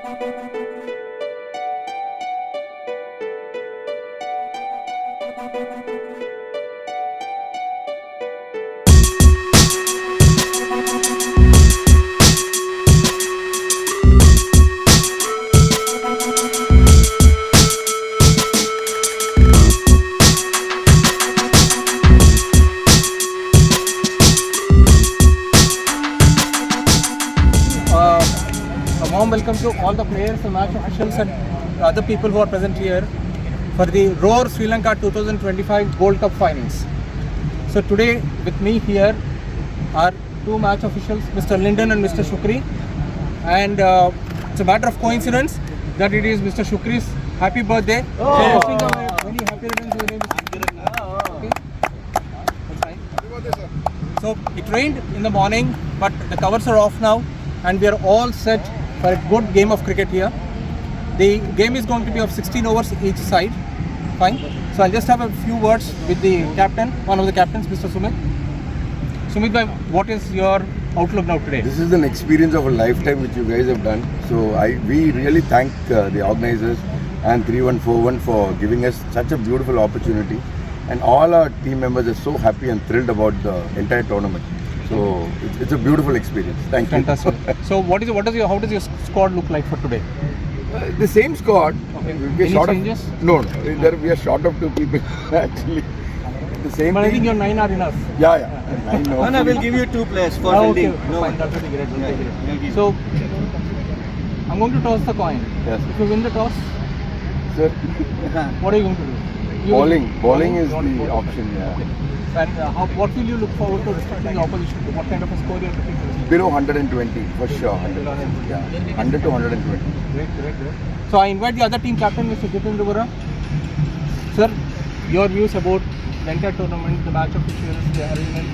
A warm welcome to all the players, the match officials and other people who are present here for the Roar Sri Lanka 2025 Gold Cup Finals. So today with me here are two match officials, Mr. Linden and Mr. Shukri, and it's a matter of coincidence that it is Mr. Shukri's happy birthday. So wishing a very happy returns to the name. Okay. That's fine. So it rained in the morning, but the covers are off now, and we are all set for a good game of cricket here. The game is going to be of 16 overs each side. Fine. So I'll just have a few words with the captain, one of the captains, Mr. Sumit. Sumit bhai, what is your outlook now today? This is an experience of a lifetime which you guys have done. So we really thank the organizers and 3141 for giving us such a beautiful opportunity. And all our team members are so happy and thrilled about the entire tournament. So it's a beautiful experience. Thank you. Fantastic. So how does your squad look like for today? The same squad. Okay. We are Any short changes? No. We are short of 2 people actually. The same. But I thing. think your 9 are enough. Yeah. I know. No, we'll give you 2 players for Okay, fielding. No fine, one. that will be great. Yeah, we'll give So I'm going to toss the coin. Yes. If you win the toss, Sir, what are you going to do? bowling is You want to the bowl. option. Yeah. Okay. And what will you look forward to restricting the opposition to? What kind of a score you are looking for? Below 120 for sure. 100. Yeah. 100 to 120. Great. So I invite the other team captain, Mr. Jitin Rivera. Sir, your views about the entire tournament, the match officials, the arrangement.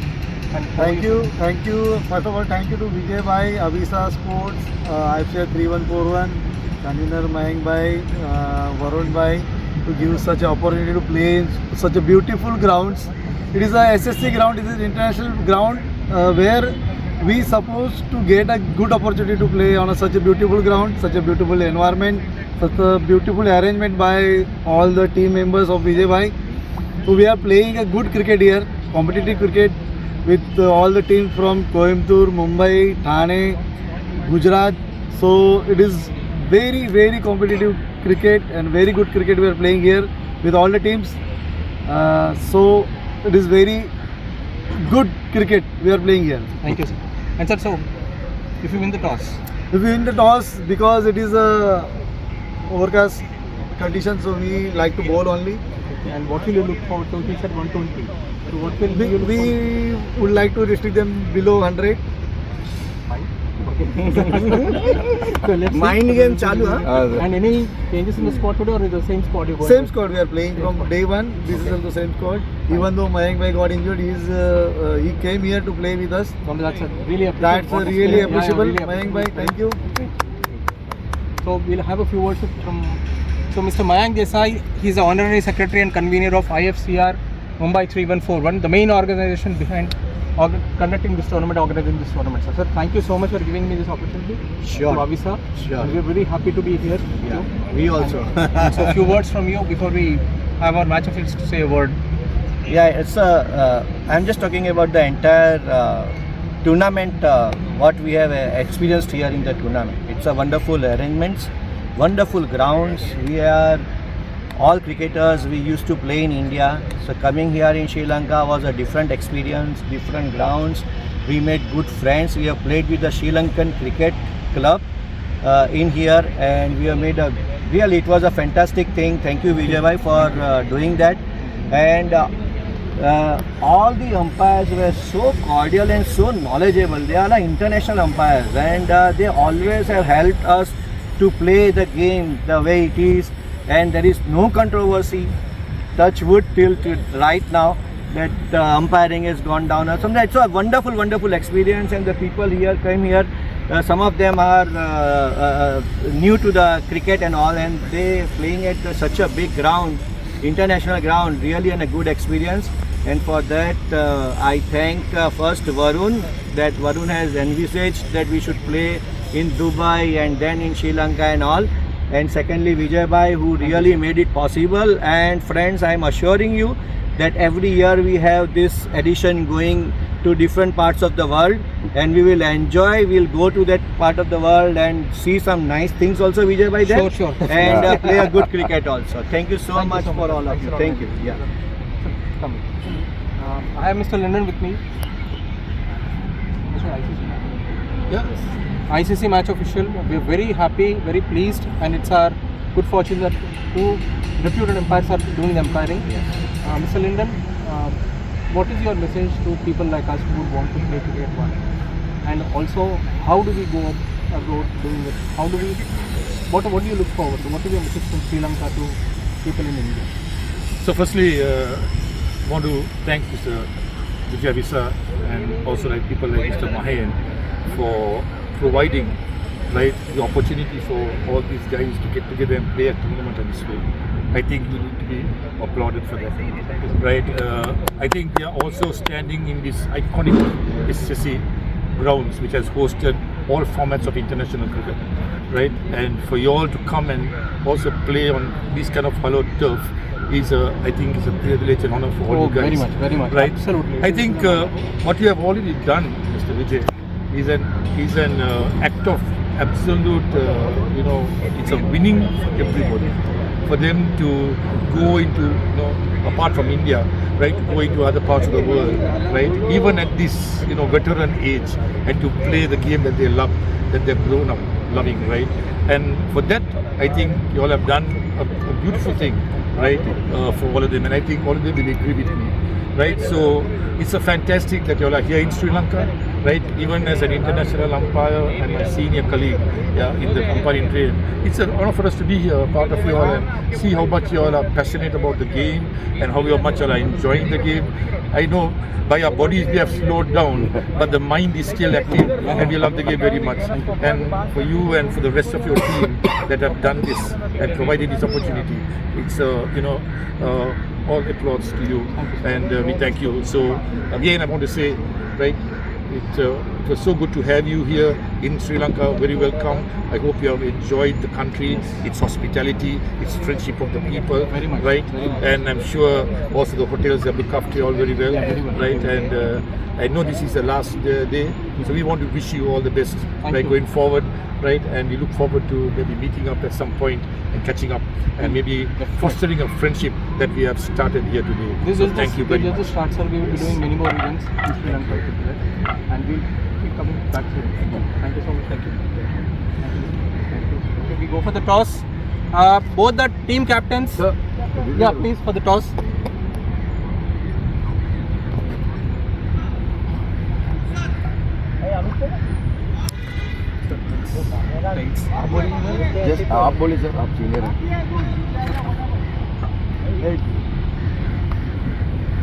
And Thank you. First of all, thank you to Vijay Bhai, Avisa Sports, IFCR 3141, convener Mayank Bhai, Varun Bhai, to give such an opportunity to play in such a beautiful grounds. It is a SSC ground, it is an international ground where we supposed to get a good opportunity to play on such a beautiful ground, such a beautiful environment, such a beautiful arrangement by all the team members of Vijay Bhai. So we are playing a good cricket here, competitive cricket with all the teams from Coimbatore, Mumbai, Thane, Gujarat. So it is very competitive cricket and very good cricket we are playing here with all the teams. So it is very good cricket we are playing here. Thank you, sir. And sir, so if you win the toss, If we win the toss, because it is a overcast condition, so we like to bowl only. and what will you look forward to? He said 120. So what will you look We would like to restrict them below 100. So let's see. Mind game चालू हाँ. And any changes in the squad today, or is the same squad you going? Same squad we are playing from day one. This is also same squad. Even though Mayank Bhai got injured, he came here to play with us. That's really appreciable. That's really appreciable. Yeah, Mayank Bhai, thank you. So we'll have a few words from. So Mr. Mayank Desai, he's the honorary secretary and convener of IFCR Mumbai 3141, the main organization behind conducting this tournament, organizing this tournament. Sir, thank you so much for giving me this opportunity. Sure. To Avisa. Sure. And we're very happy to be here. Yeah. We also. So a few words from you before we have our match officials to say a word. Yeah, it's I'm just talking about the entire tournament, what we have experienced here in the tournament. It's a wonderful arrangements, wonderful grounds. We are all cricketers, we used to play in India. So coming here in Sri Lanka was a different experience, different grounds. We made good friends. We have played with the Sri Lankan Cricket Club in here, and we have made really, it was a fantastic thing. Thank you, Vijay Bhai, for doing that. And all the umpires were so cordial and so knowledgeable. They are international umpires, and they always have helped us to play the game the way it is, and there is no controversy. Touch wood till right now that the umpiring has gone down or something. It's a wonderful experience, and the people here came here. Some of them are new to the cricket and all, and they playing at such a big ground, international ground, really, and a good experience. And for that, I thank first Varun, that Varun has envisaged that we should play in Dubai and then in Sri Lanka and all. And secondly, Vijay Bhai, who really made it possible. And friends, I am assuring you that every year we have this edition going to different parts of the world, and we will enjoy. We'll go to that part of the world and see some nice things also, Vijay Bhai, there. Sure. And play a good cricket also. Thank you so much for all of you. Thank you. Yeah. Come. I have Mr. Linden with me. ICC match official. We are very happy, very pleased, and it's our good fortune that two reputed umpires are doing the umpiring. Mr. Linden, what is your message to people like us who would want to play cricket one? And also, how do we go about doing it? What do you look forward to? What is your message from Sri Lanka to people in India? So firstly, want to thank Mr. Vijay Visa and also like people like Mr. Mahayan for providing the opportunity for all these guys to get together and play a tournament in this way. I think we need to be applauded for that, right? I think we are also standing in this iconic SCC grounds which has hosted all formats of international cricket, right? And for you all to come and also play on this kind of hallowed turf is I think is a privilege and honor for all you guys. Very much. Right? Absolutely. I think what you have already done, Mr. Vijay, is an act of absolute, it's a winning for everybody. For them to go into, apart from India, right, to go into other parts of the world, right, even at this, veteran age, and to play the game that they love, that they've grown up loving, right. And for that, I think you all have done a beautiful thing, right, for all of them, and I think all of them will agree with me, right. So it's a fantastic that you all are here in Sri Lanka, right, even as an international umpire and my senior colleague in the umpiring trade. It's an honor for us to be here, part of you all, and see how much you all are passionate about the game and how much you all are enjoying the game. I know by our bodies we have slowed down, but the mind is still active and we love the game very much. And for you and for the rest of your team that have done this and provided this opportunity, it's all applause to you, and we thank you. So again, I want to say, right, it was so good to have you here in Sri Lanka. Very welcome. I hope you have enjoyed the country, its hospitality, its friendship of the people, Very much. right? Very much. And I'm sure also the hotels have looked after you all very well, Very well. right? And I know this is the last day, so we want to wish you all the best, Thank right, you. going forward, right? And we look forward to maybe meeting up at some point and catching up and maybe fostering a friendship that we have started here today. This So is thank you very just the much. start, sir. We will be doing many more events in Sri Lanka, and we'll be coming back soon. Thank you so much. Thank you. Okay, we go for the toss. Both the team captains. Sir, Yeah, please for the toss. just आप बोले sir, आप senior हैं.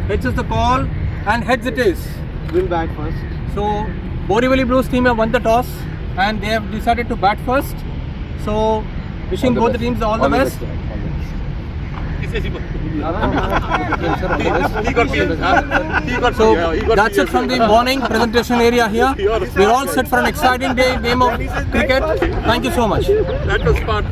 Heads is the call, and heads it is. We'll bat first. So Borivali Blues team have won the toss, and they have decided to bat first. So wishing both the teams all the best. So that's it from the morning presentation area here. We're all set for an exciting game of cricket. Thank you so much. That was part.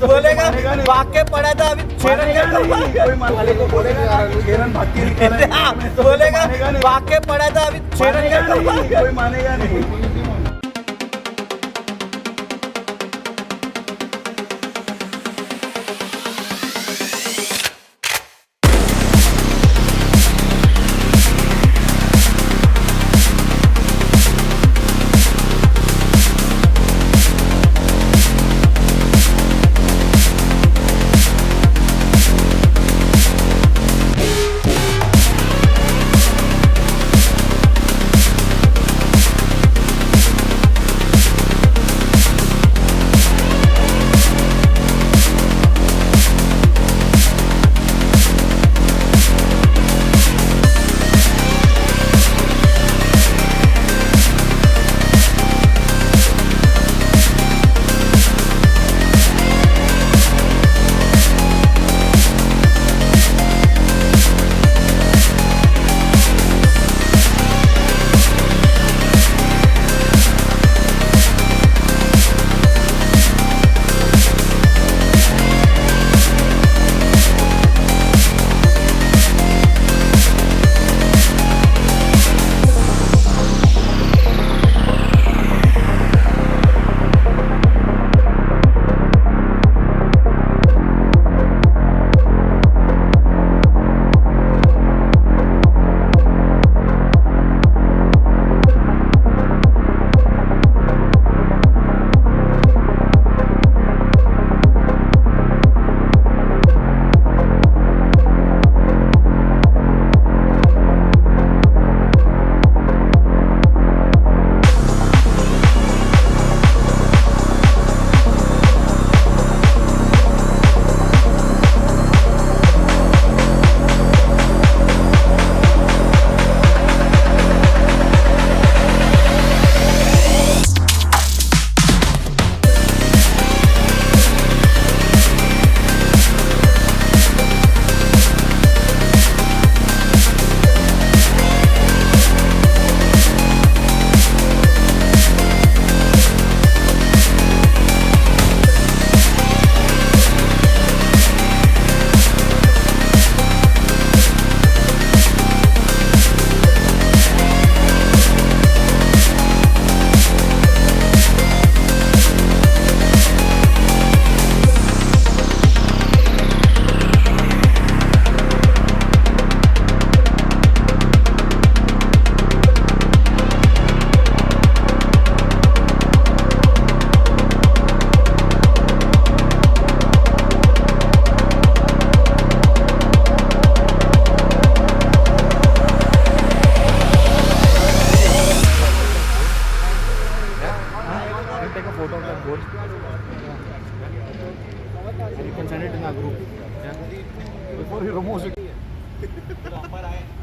बोलेगा वाक्य पड़ा था अभी कोई माने को बोलेगा Sheeran भाग के निकाला बोलेगा वाक्य पड़ा था अभी कोई मानेगा नहीं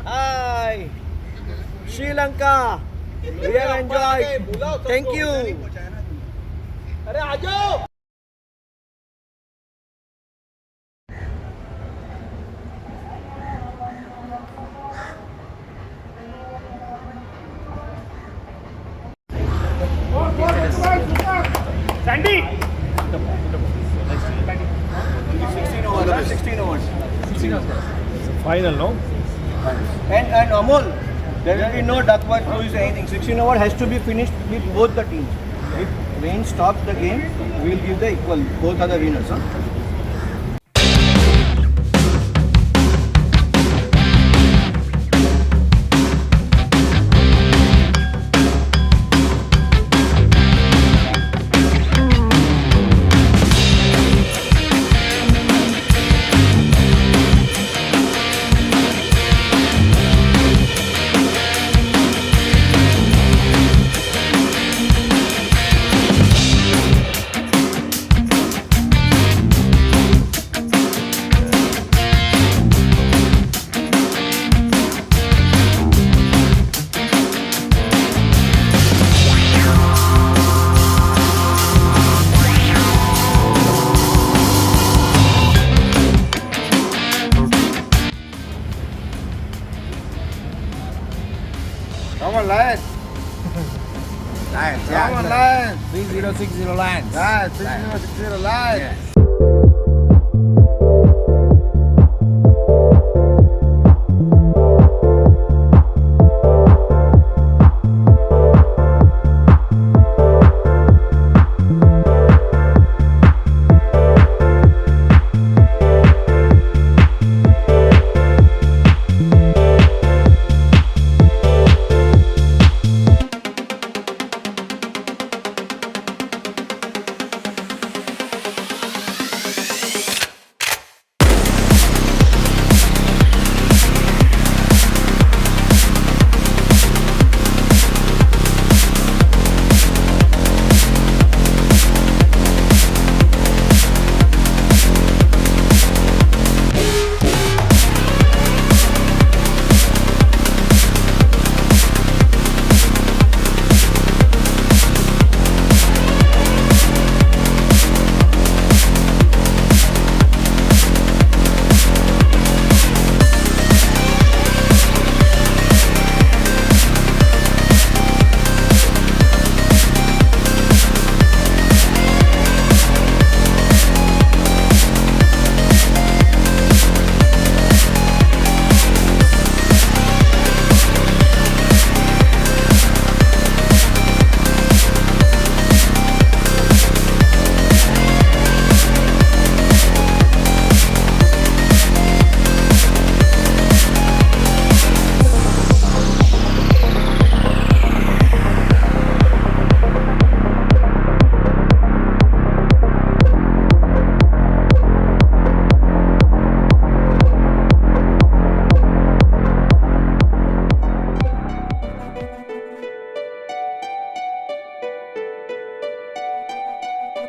Hi, Sri Lanka. We have enjoyed. Thank you. अरे आ जाओ. Sandy! 16 overs. Final, no? And Amol, there will be no duckworth cruise anything. 16 over has to be finished with both the teams. If rain stops the game, we will give the equal. Both are the winners. Huh? Come on, Lions. Lions, Come on, Lions. 3060 Lions. Lions, 6060 Lions.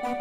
ते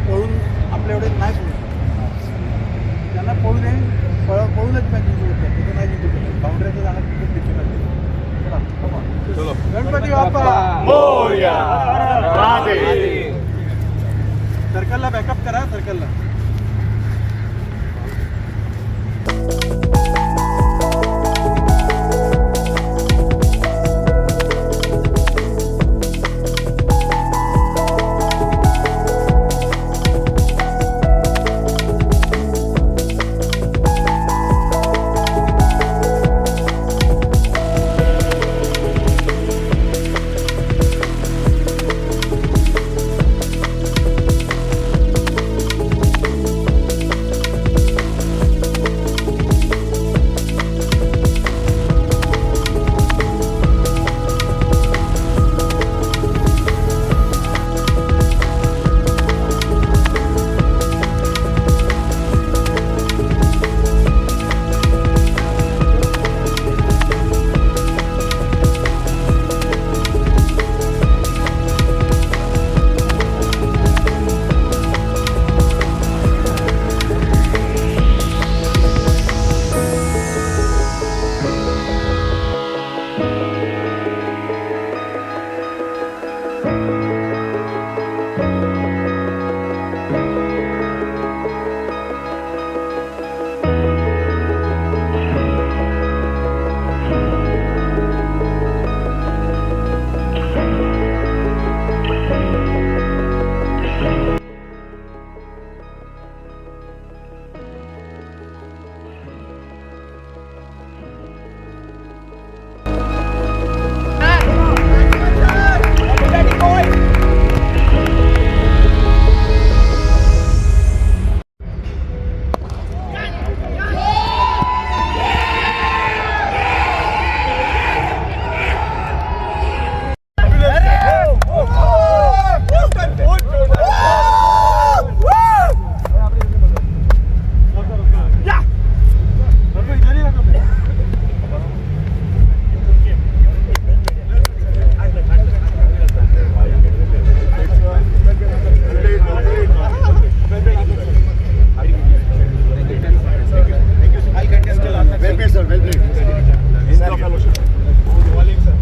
पळून आपल्या एवढे नाही पळू शकत. त्यांना पळू नये, पळूनच मॅच जिंकू शकतात, तिथे नाही जिंकू शकत. बाउंड्रीचं जाणं खूप डिफिकल्ट आहे. चला, come on. गणपती बाप्पा सर्कलला बॅकअप करा, सर्कलला.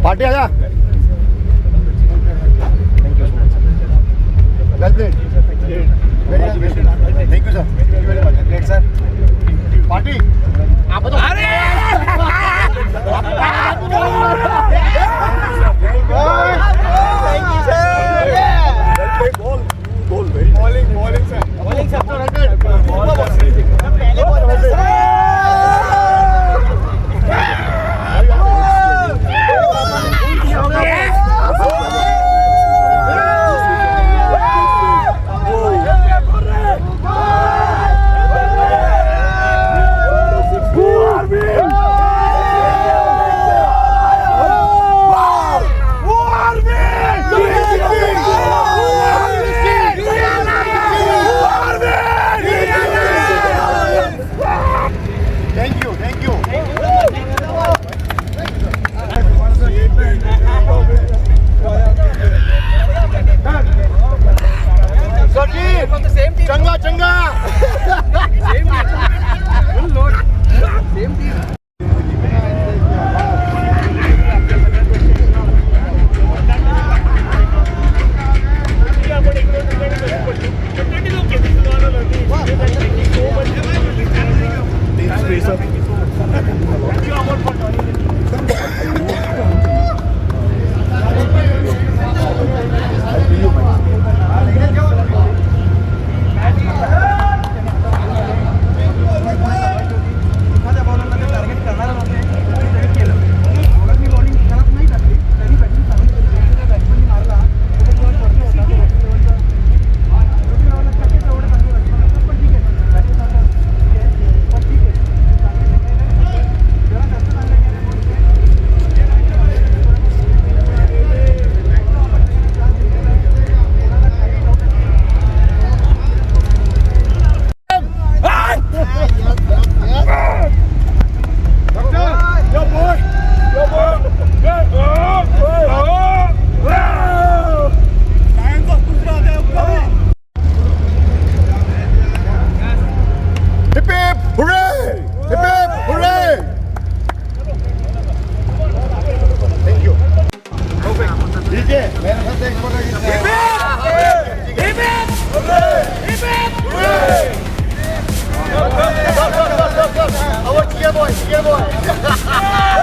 पार्टी आजा thank you sir great sir party आप तो From the same team. Changa, changa. Same team. Full load. Same team. Hip hip, hooray! Hip hip, hooray! Thank you. Perfect. DJ, मेरे साथ एक photo खींचना है. Hip hip, hooray! Hip hip, hooray! Our dear boy, dear boy.